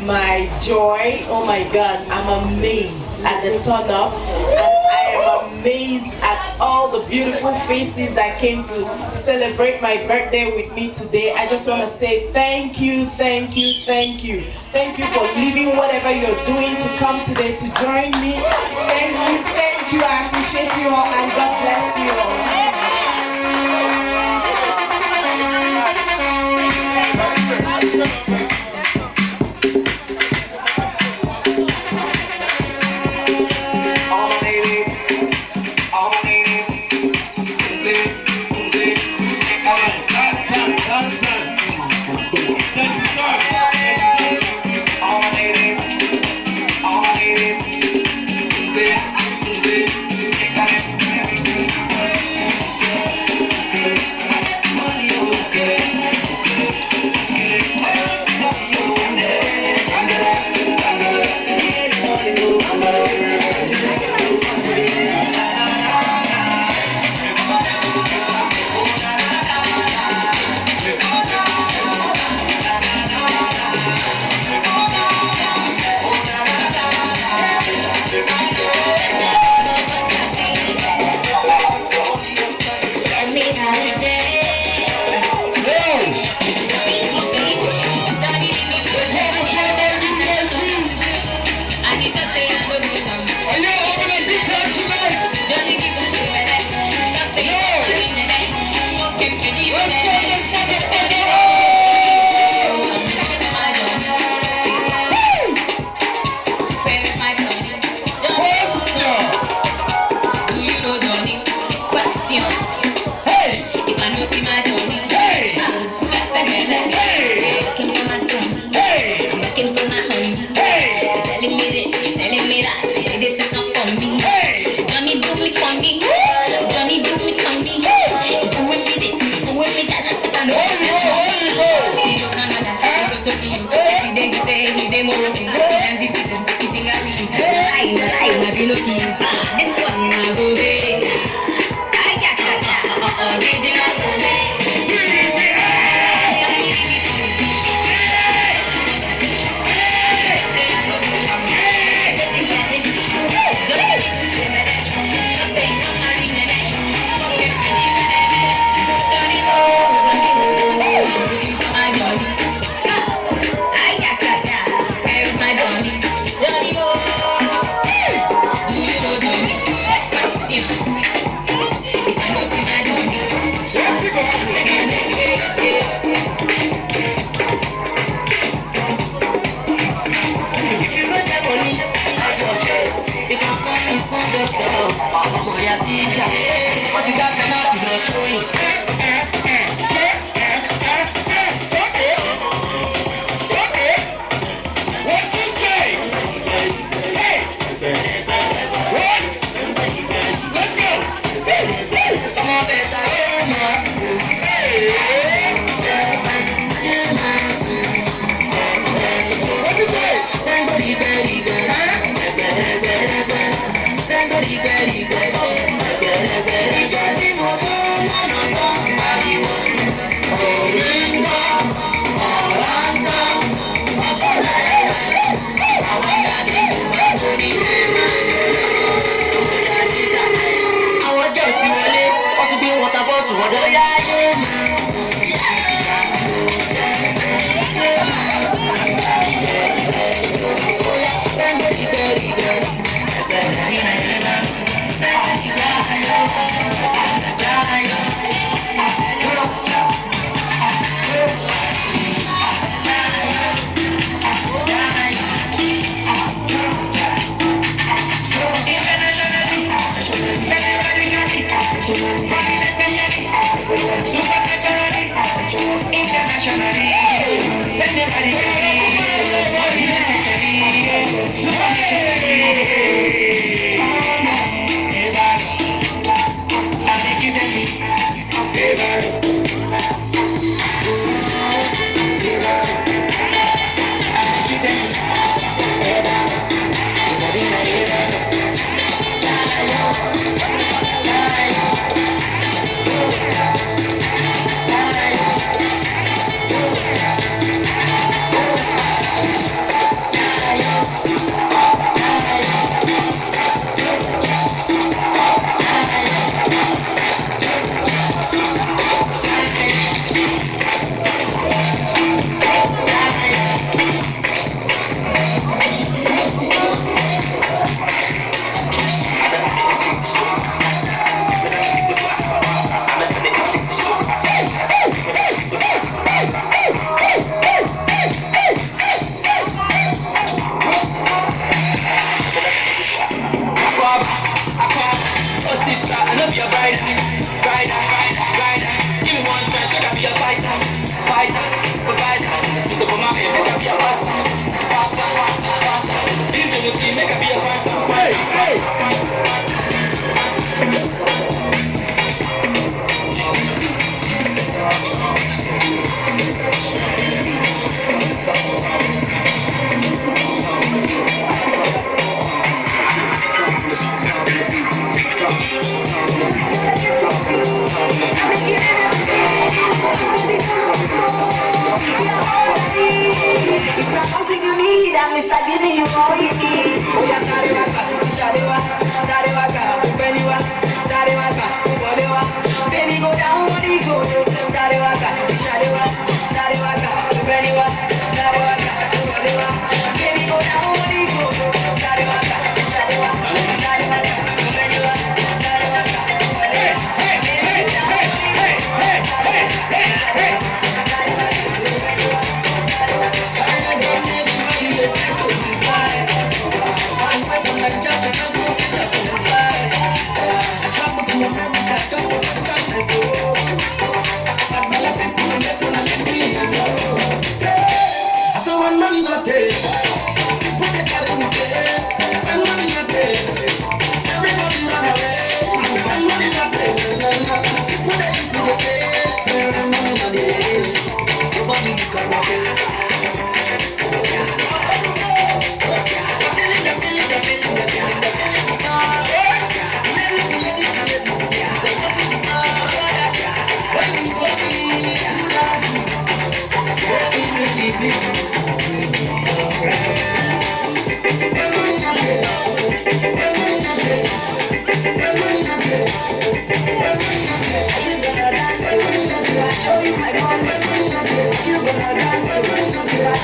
my joy. Oh my God, I'm amazed at the turn up, and I am amazed at all the beautiful faces that came to celebrate my birthday with me today. I just want to say thank you, thank you, thank you. Thank you for leaving whatever you're doing to come today to join me. Thank you, thank you. I appreciate you all, and God bless you all. All my ladies,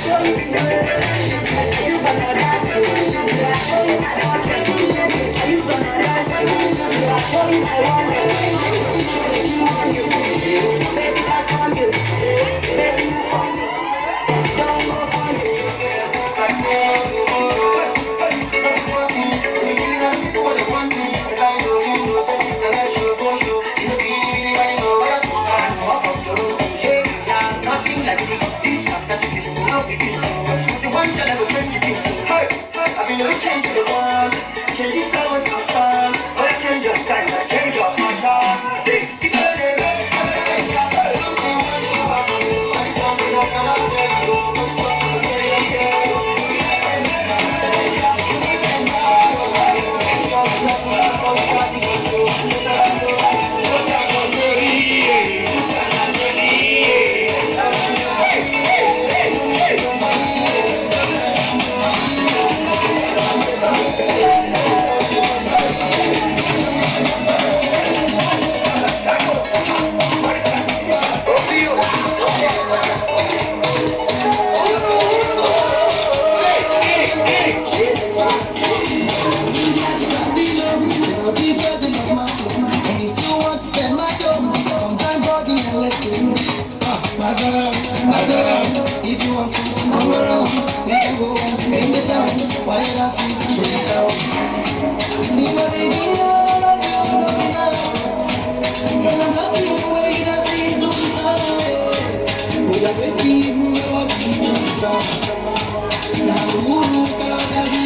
show you the way, are you gonna dance? If I show you my pocket, are you gonna dance? If I show you my wallet, show you money. Baby, that's for you. Baby, you for me. Don't go for me. If you want to come around, we can go in the town. Why did I see you yourself? See my baby, I love you, and I'm loving you the way that I see you to the sun. We are baby, we are walking to the sun. Now who can I be?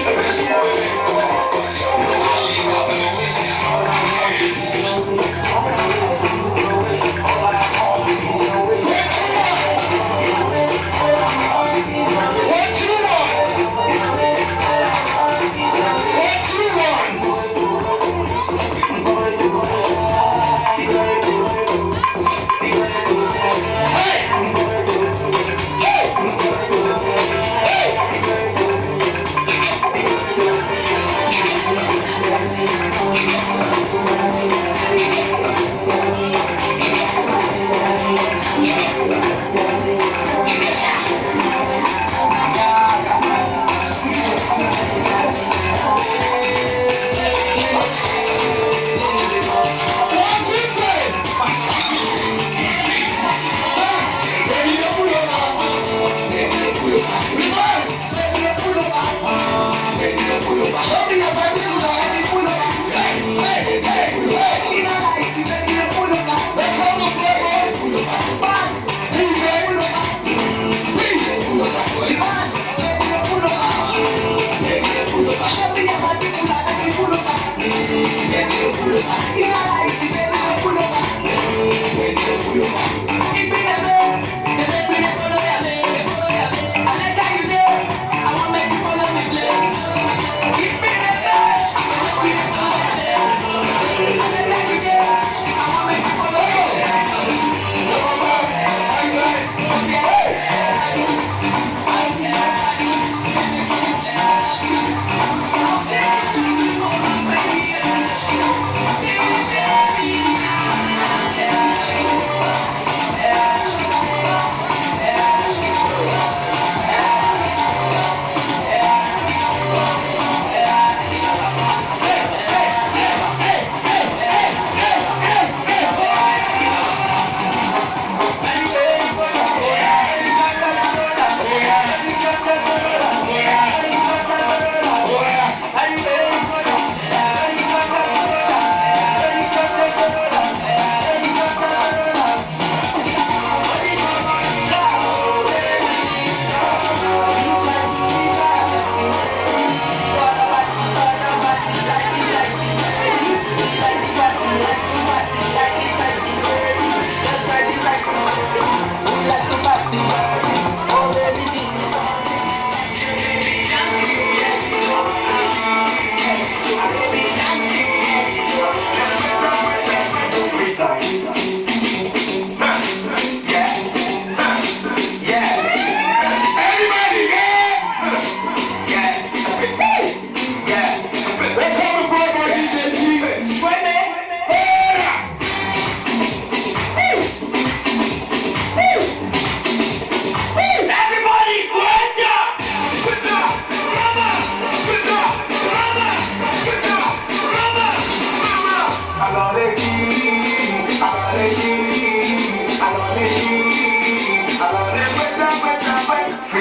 Let's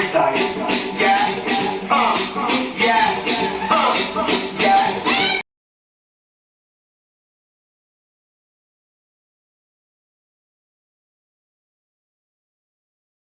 freestyle.